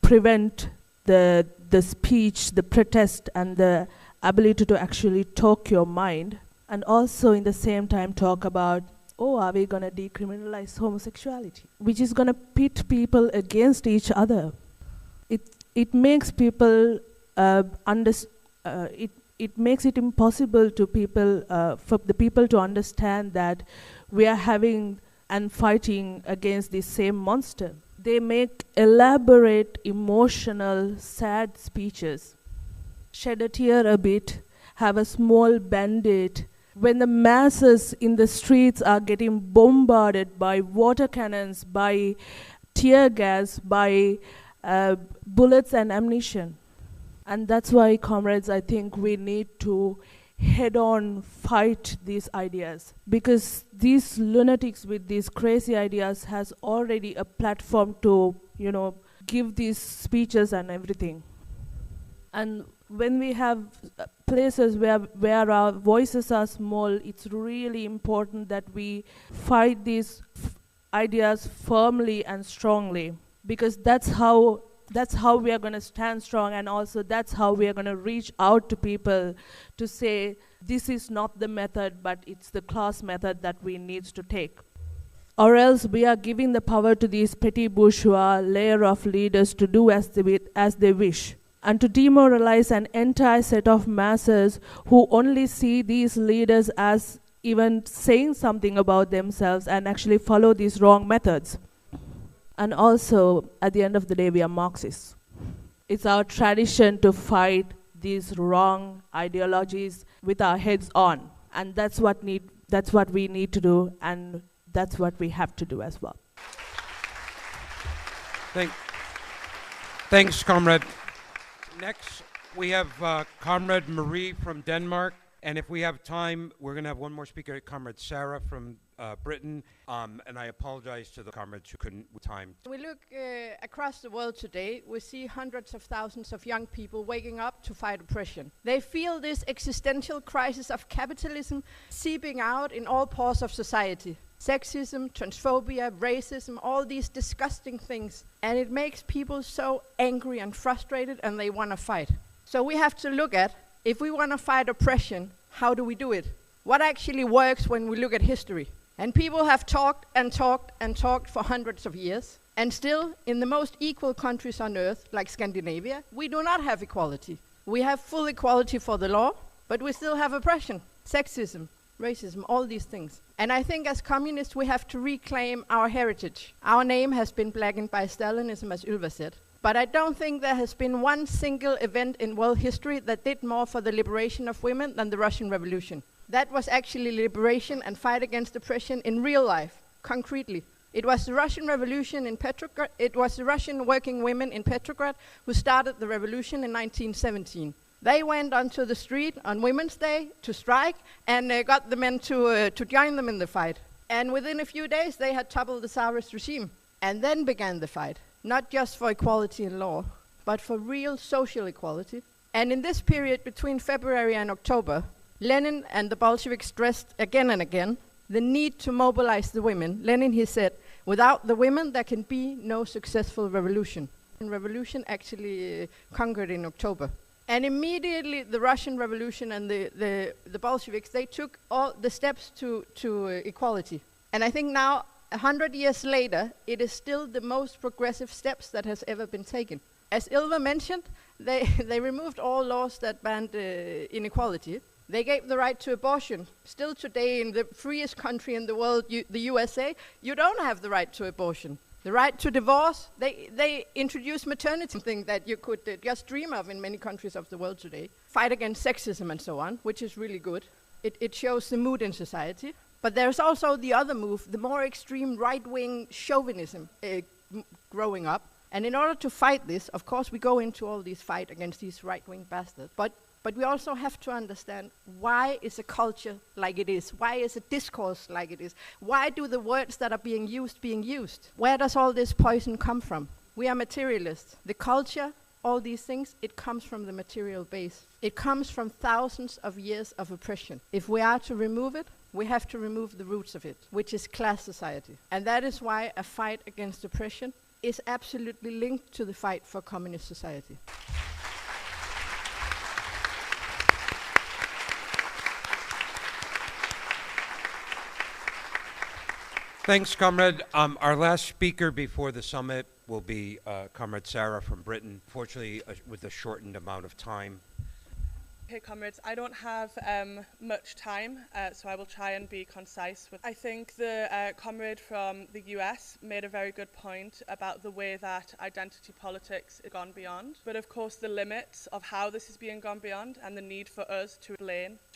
prevent the speech, the protest, and the ability to actually talk your mind. And also in the same time talk about, are we going to decriminalize homosexuality? Which is going to pit people against each other. It makes people it makes it impossible to people, for the people to understand that we are having and fighting against the same monster. They make elaborate, emotional, sad speeches, shed a tear a bit, have a small band-aid. When the masses in the streets are getting bombarded by water cannons, by tear gas, by bullets and ammunition. And that's why, comrades, I think we need to head-on fight these ideas, because these lunatics with these crazy ideas has already a platform to, give these speeches and everything. And when we have places where our voices are small, it's really important that we fight these ideas firmly and strongly, because that's how we are going to stand strong, and also that's how we are going to reach out to people to say, this is not the method, but it's the class method that we need to take. Or else we are giving the power to these petty bourgeois layer of leaders to do as they wish, and to demoralize an entire set of masses who only see these leaders as even saying something about themselves and actually follow these wrong methods. And also, at the end of the day, we are Marxists. It's our tradition to fight these wrong ideologies with our heads on. And that's what we need to do, and that's what we have to do as well. Thanks, Comrade. Next, we have Comrade Marie from Denmark. And if we have time, we're going to have one more speaker, Comrade Sarah from Britain. And I apologize to the comrades who couldn't with time. We look across the world today, we see hundreds of thousands of young people waking up to fight oppression. They feel this existential crisis of capitalism seeping out in all pores of society. Sexism, transphobia, racism, all these disgusting things. And it makes people so angry and frustrated, and they want to fight. So we have to look at, if we want to fight oppression, how do we do it? What actually works when we look at history? And people have talked and talked and talked for hundreds of years. And still, in the most equal countries on earth, like Scandinavia, we do not have equality. We have full equality for the law, but we still have oppression, sexism, racism, all these things. And I think as communists we have to reclaim our heritage. Our name has been blackened by Stalinism, as Ylva said. But I don't think there has been one single event in world history that did more for the liberation of women than the Russian Revolution. That was actually liberation and fight against oppression in real life, concretely. It was the Russian Revolution in Petrograd, it was the Russian working women in Petrograd who started the revolution in 1917. They went onto the street on Women's Day to strike and got the men to join them in the fight. And within a few days they had toppled the Tsarist regime. And then began the fight, not just for equality in law, but for real social equality. And in this period between February and October, Lenin and the Bolsheviks stressed again and again the need to mobilize the women. Lenin, he said, without the women there can be no successful revolution. And revolution actually conquered in October. And immediately the Russian Revolution and the Bolsheviks, they took all the steps to equality. And I think now, 100 years later, it is still the most progressive steps that has ever been taken. As Ylva mentioned, they removed all laws that banned inequality. They gave the right to abortion. Still today, in the freest country in the world, the USA, you don't have the right to abortion. The right to divorce, they introduced maternity, something that you could just dream of in many countries of the world today. Fight against sexism and so on, which is really good. It shows the mood in society. But there's also the other move, the more extreme right-wing chauvinism growing up. And in order to fight this, of course, we go into all these fight against these right-wing bastards. But we also have to understand, why is a culture like it is? Why is a discourse like it is? Why do the words that are being used? Where does all this poison come from? We are materialists. The culture, all these things, it comes from the material base. It comes from thousands of years of oppression. If we are to remove it, we have to remove the roots of it, which is class society. And that is why a fight against oppression is absolutely linked to the fight for communist society. Thanks, Comrade. Our last speaker before the summit will be Comrade Sarah from Britain, fortunately with a shortened amount of time. Okay, comrades, I don't have much time, so I will try and be concise. I think the comrade from the US made a very good point about the way that identity politics has gone beyond, but of course the limits of how this is being gone beyond and the need for us to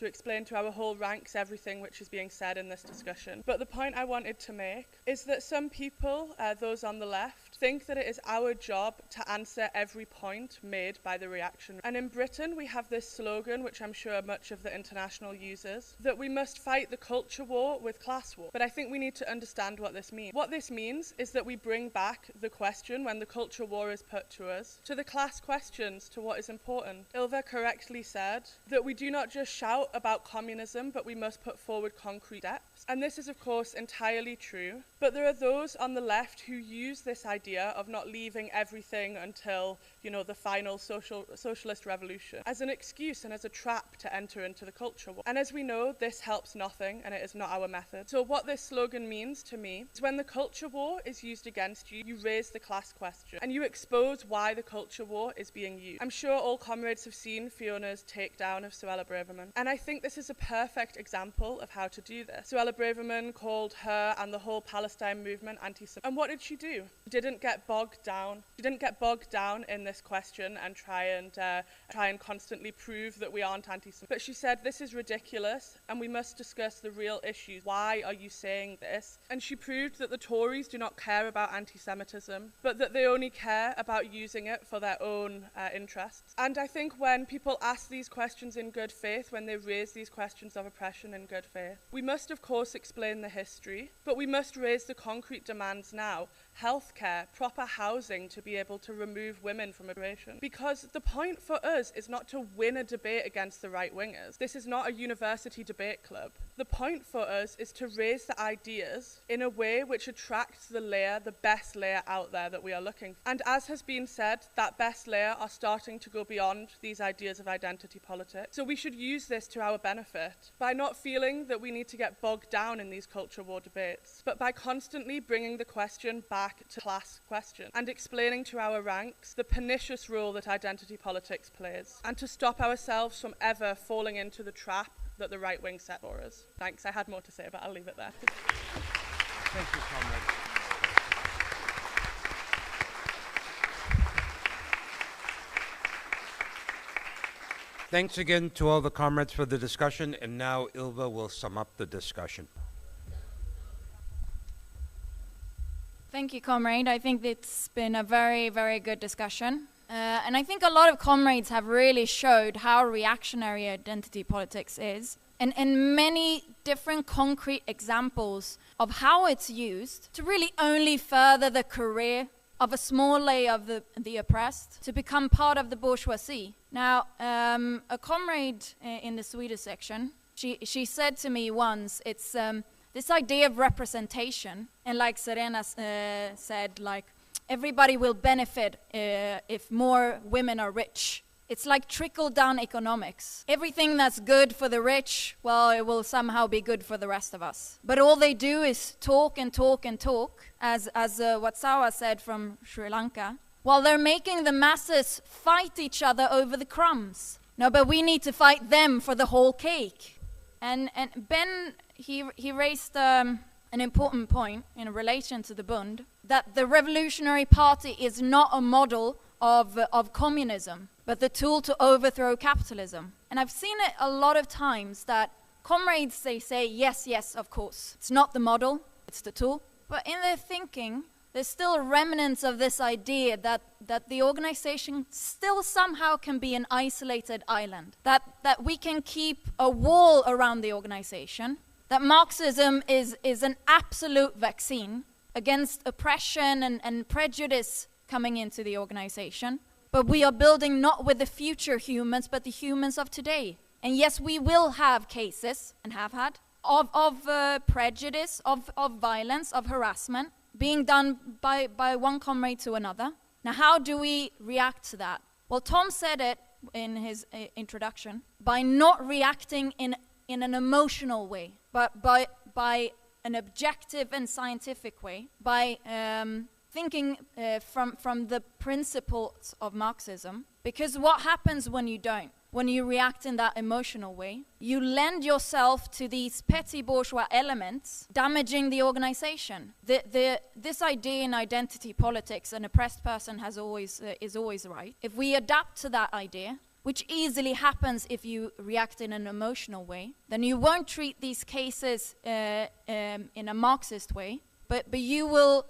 explain to our whole ranks everything which is being said in this discussion. But the point I wanted to make is that some people, those on the left, think that it is our job to answer every point made by the reaction. And in Britain we have this slogan, which I'm sure much of the International uses, that we must fight the culture war with class war. But I think we need to understand what this means. What this means is that we bring back the question, when the culture war is put to us, to the class questions, to what is important. Ylva correctly said that we do not just shout about communism, but we must put forward concrete steps. And this is of course entirely true, but there are those on the left who use this idea of not leaving everything until, the final socialist revolution as an excuse and as a trap to enter into the culture war. And as we know, this helps nothing, and it is not our method. So what this slogan means to me is, when the culture war is used against you, you raise the class question and you expose why the culture war is being used. I'm sure all comrades have seen Fiona's takedown of Suella Braverman, and I think this is a perfect example of how to do this. Suella Braverman called her and the whole Palestine movement anti-Semitic. And what did she do? She didn't get bogged down in this question and try and constantly prove that we aren't anti-Semitic. But she said, this is ridiculous and we must discuss the real issues. Why are you saying this? And she proved that the Tories do not care about anti-Semitism, but that they only care about using it for their own interests. And I think when people ask these questions in good faith, when they raise these questions of oppression in good faith, we must of course explain the history, but we must raise the concrete demands now. Healthcare, proper housing to be able to remove women from immigration. Because the point for us is not to win a debate against the right-wingers. This is not a university debate club. The point for us is to raise the ideas in a way which attracts the best layer out there that we are looking for. And as has been said, that best layer are starting to go beyond these ideas of identity politics. So we should use this to our benefit by not feeling that we need to get bogged down in these culture war debates, but by constantly bringing the question back to class question and explaining to our ranks the pernicious role that identity politics plays, and to stop ourselves from ever falling into the trap that the right wing set for us. Thanks. I had more to say, but I'll leave it there. Thank you, comrade. Thanks again to all the comrades for the discussion, and now Ylva will sum up the discussion. Thank you, comrade. I think it's been a very, very good discussion. And I think a lot of comrades have really showed how reactionary identity politics is, and many different concrete examples of how it's used to really only further the career of a small layer of the oppressed to become part of the bourgeoisie. Now, a comrade in the Swedish section, she said to me once, it's this idea of representation, and like Serena said, like, everybody will benefit if more women are rich. It's like trickle-down economics. Everything that's good for the rich, well, it will somehow be good for the rest of us. But all they do is talk and talk and talk, as Watsawa said from Sri Lanka, while they're making the masses fight each other over the crumbs. No, but we need to fight them for the whole cake. And Ben, he raised an important point in relation to the Bund, that the Revolutionary Party is not a model of communism, but the tool to overthrow capitalism. And I've seen it a lot of times that comrades, they say, yes, yes, of course. It's not the model, it's the tool. But in their thinking, there's still remnants of this idea that the organization still somehow can be an isolated island, that we can keep a wall around the organization, that Marxism is an absolute vaccine against oppression and prejudice coming into the organization. But we are building not with the future humans, but the humans of today. And yes, we will have cases, and have had, of prejudice, of violence, of harassment, being done by one comrade to another. Now, how do we react to that? Well, Tom said it in his introduction, by not reacting in an emotional way, but by an objective and scientific way, by thinking from the principles of Marxism. Because what happens when you don't? When you react in that emotional way, you lend yourself to these petty bourgeois elements, damaging the organization. This idea in identity politics, an oppressed person is always right. If we adapt to that idea, which easily happens if you react in an emotional way, then you won't treat these cases in a Marxist way, but you will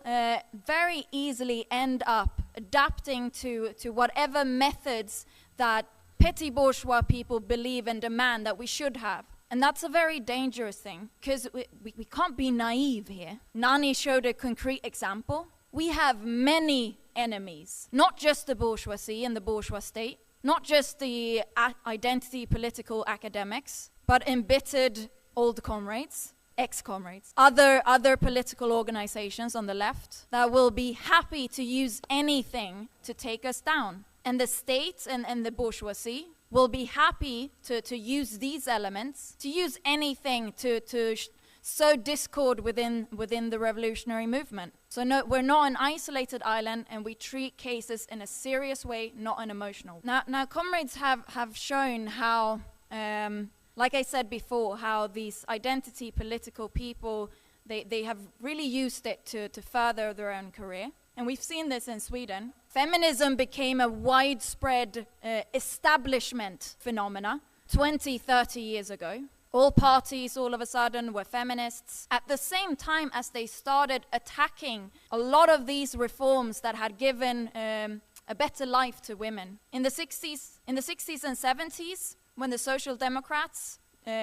very easily end up adapting to whatever methods that petty bourgeois people believe and demand that we should have. And that's a very dangerous thing, because we can't be naive here. Nani showed a concrete example. We have many enemies, not just the bourgeoisie and the bourgeois state, not just the identity political academics, but embittered old comrades, ex-comrades, other political organizations on the left that will be happy to use anything to take us down. And the state and the bourgeoisie will be happy to use these elements, to use anything to sow discord within the revolutionary movement. So no, we're not an isolated island, and we treat cases in a serious way, not an emotional. Now comrades have shown how, like I said before, how these identity political people, they have really used it to further their own career. And we've seen this in Sweden. Feminism became a widespread establishment phenomena 20, 30 years ago. All parties all of a sudden were feminists at the same time as they started attacking a lot of these reforms that had given a better life to women. In the 60s and 70s, when the Social Democrats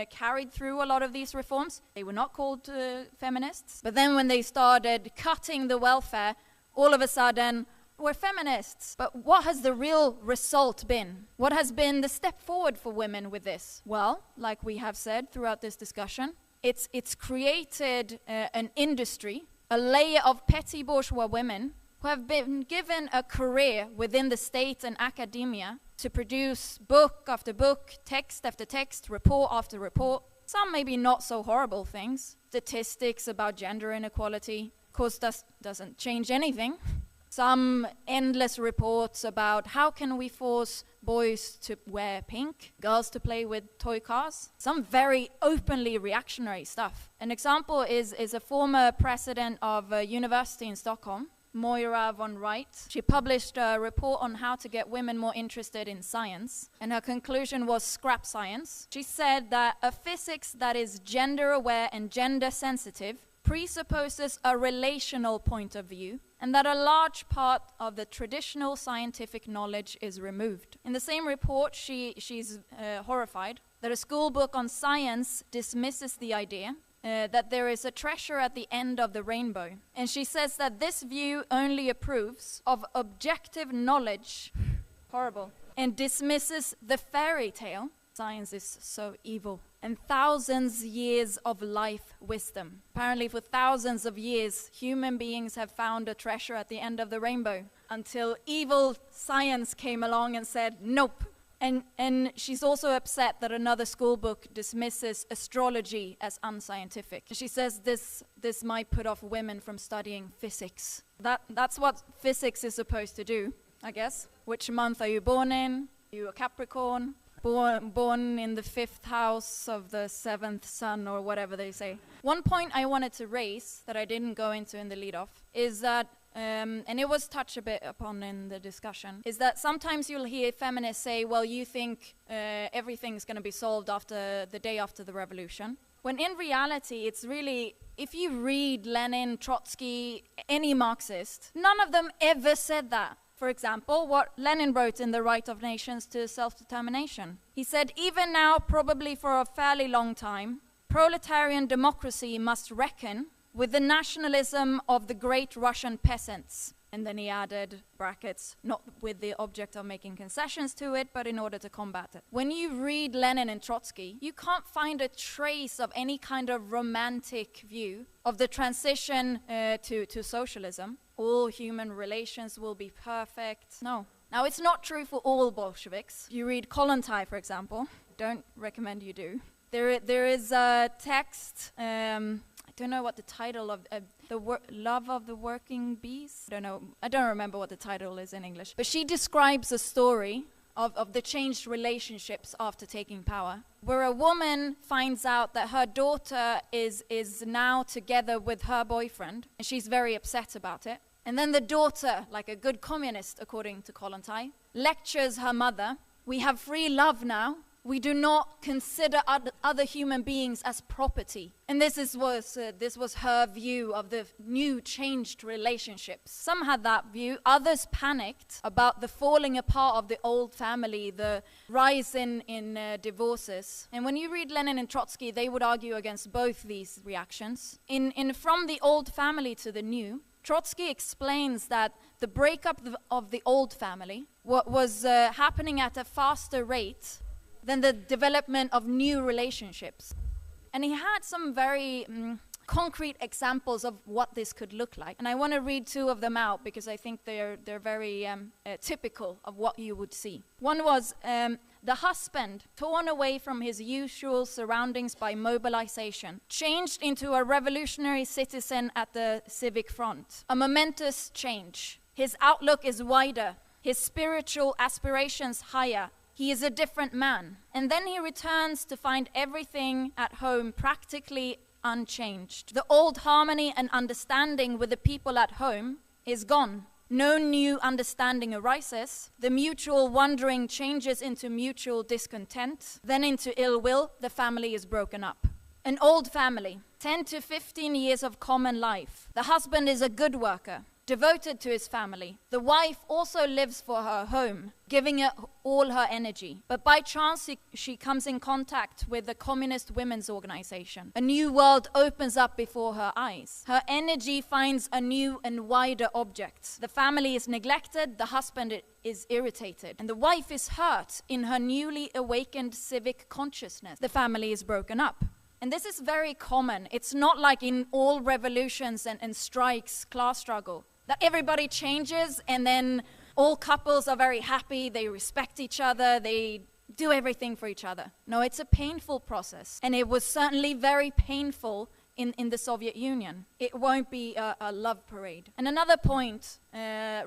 carried through a lot of these reforms, they were not called feminists. But then when they started cutting the welfare, all of a sudden, we're feminists. But what has the real result been? What has been the step forward for women with this? Well, like we have said throughout this discussion, it's created an industry, a layer of petty bourgeois women who have been given a career within the state and academia to produce book after book, text after text, report after report. Some maybe not so horrible things. Statistics about gender inequality. Of course, doesn't change anything. some endless reports about how can we force boys to wear pink, girls to play with toy cars. Some very openly reactionary stuff. An example is a former president of a university in Stockholm, Moira von Wright. She published a report on how to get women more interested in science, and her conclusion was scrap science. She said that a physics that is gender aware and gender sensitive presupposes a relational point of view, and that a large part of the traditional scientific knowledge is removed. In the same report, she's horrified that a school book on science dismisses the idea that there is a treasure at the end of the rainbow. And she says that this view only approves of objective knowledge, horrible, and dismisses the fairy tale. Science is so evil. And thousands years of life wisdom. Apparently for thousands of years, human beings have found a treasure at the end of the rainbow until evil science came along and said, nope. And she's also upset that another school book dismisses astrology as unscientific. She says this might put off women from studying physics. That's what physics is supposed to do, I guess. Which month are you born in? Are you a Capricorn? Born in the 5th house of the 7th sun, or whatever they say. One point I wanted to raise that I didn't go into in the lead-off is that, and it was touched a bit upon in the discussion, is that sometimes you'll hear feminists say, well, you think everything's going to be solved after the day after the revolution. When in reality, it's really, if you read Lenin, Trotsky, any Marxist, none of them ever said that. For example, what Lenin wrote in The Right of Nations to Self-Determination. He said, even now, probably for a fairly long time, proletarian democracy must reckon with the nationalism of the great Russian peasants. And then he added brackets, not with the object of making concessions to it, but in order to combat it. When you read Lenin and Trotsky, you can't find a trace of any kind of romantic view of the transition to socialism. All human relations will be perfect. No. Now, it's not true for all Bolsheviks. You read Kollontai, for example. Don't recommend you do. There is a text, I don't know what the title of, Love of the Working Bees? I don't remember what the title is in English. But she describes a story of the changed relationships after taking power, where a woman finds out that her daughter is now together with her boyfriend, and she's very upset about it. And then the daughter, like a good communist, according to Kollontai, lectures her mother, we have free love now. We do not consider other human beings as property. And this was her view of the new changed relationships. Some had that view. Others panicked about the falling apart of the old family, the rise in divorces. And when you read Lenin and Trotsky, they would argue against both these reactions. In From the Old Family to the New, Trotsky explains that the breakup of the old family was happening at a faster rate than the development of new relationships. And he had some very concrete examples of what this could look like. And I want to read two of them out because I think they're very typical of what you would see. One was the husband, torn away from his usual surroundings by mobilization, changed into a revolutionary citizen at the civic front. A momentous change. His outlook is wider, his spiritual aspirations higher. He is a different man. And then he returns to find everything at home practically unchanged. The old harmony and understanding with the people at home is gone. No new understanding arises. The mutual wondering changes into mutual discontent, then into ill will. The family is broken up. An old family, 10 to 15 years of common life. The husband is a good worker, devoted to his family. The wife also lives for her home, giving it all her energy. But by chance, she comes in contact with the Communist Women's Organization. A new world opens up before her eyes. Her energy finds a new and wider object. The family is neglected, the husband is irritated, and the wife is hurt in her newly awakened civic consciousness. The family is broken up. And this is very common. It's not like in all revolutions and strikes, class struggle, that everybody changes and then all couples are very happy, they respect each other, they do everything for each other. No, it's a painful process. And it was certainly very painful in the Soviet Union. It won't be a love parade. And another point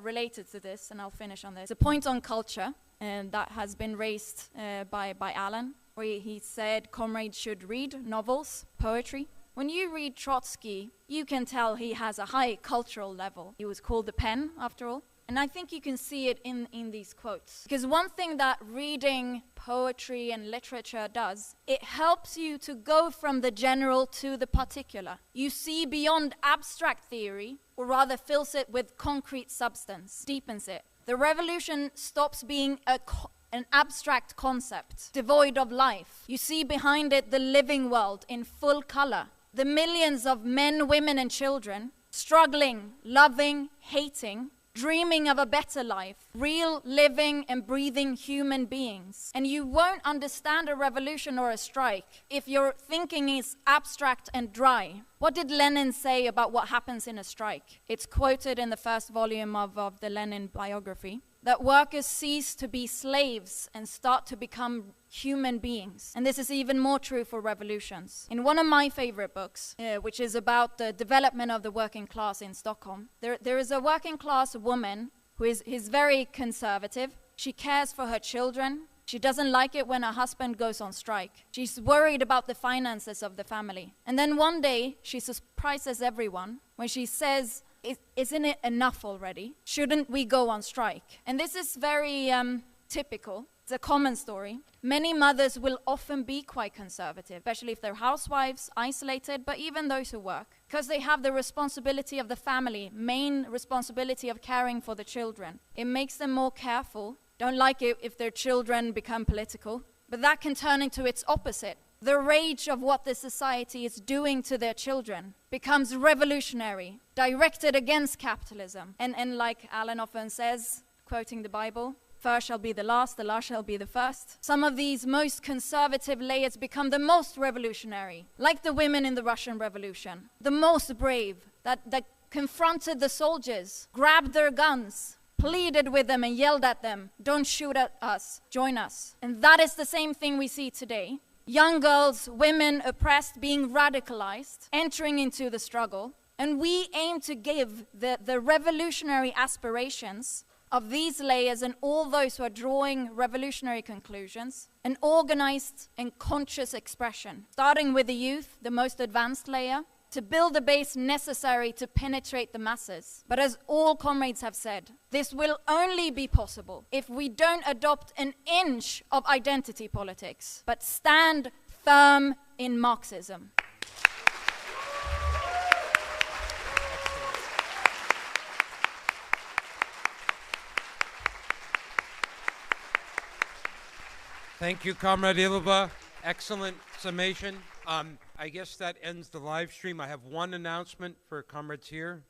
related to this, and I'll finish on this, a point on culture, and that has been raised by Alan, where he said comrades should read novels, poetry. When you read Trotsky, you can tell he has a high cultural level. He was called the pen, after all. And I think you can see it in these quotes. Because one thing that reading poetry and literature does, it helps you to go from the general to the particular. You see beyond abstract theory, or rather fills it with concrete substance, deepens it. The revolution stops being an abstract concept, devoid of life. You see behind it the living world in full color. The millions of men, women, and children struggling, loving, hating, dreaming of a better life, real, living, and breathing human beings. And you won't understand a revolution or a strike if your thinking is abstract and dry. What did Lenin say about what happens in a strike? It's quoted in the first volume of the Lenin biography, that workers cease to be slaves and start to become human beings. And this is even more true for revolutions. In one of my favorite books, which is about the development of the working class in Stockholm, there is a working class woman who is very conservative. She cares for her children. She doesn't like it when her husband goes on strike. She's worried about the finances of the family. And then one day, she surprises everyone when she says, isn't it enough already? Shouldn't we go on strike? And this is very typical. It's a common story. Many mothers will often be quite conservative, especially if they're housewives, isolated, but even those who work, because they have the responsibility of the family, main responsibility of caring for the children. It makes them more careful. Don't like it if their children become political, but that can turn into its opposite. The rage of what the society is doing to their children becomes revolutionary, directed against capitalism. And like Alan often says, quoting the Bible, first shall be the last shall be the first. Some of these most conservative layers become the most revolutionary, like the women in the Russian Revolution, the most brave, that confronted the soldiers, grabbed their guns, pleaded with them and yelled at them, don't shoot at us, join us. And that is the same thing we see today. Young girls, women oppressed, being radicalized, entering into the struggle. And we aim to give the revolutionary aspirations of these layers and all those who are drawing revolutionary conclusions an organized and conscious expression, starting with the youth, the most advanced layer, to build the base necessary to penetrate the masses. But as all comrades have said, this will only be possible if we don't adopt an inch of identity politics, but stand firm in Marxism. Thank you, Comrade Ilva. Excellent summation. I guess that ends the live stream. I have one announcement for comrades here.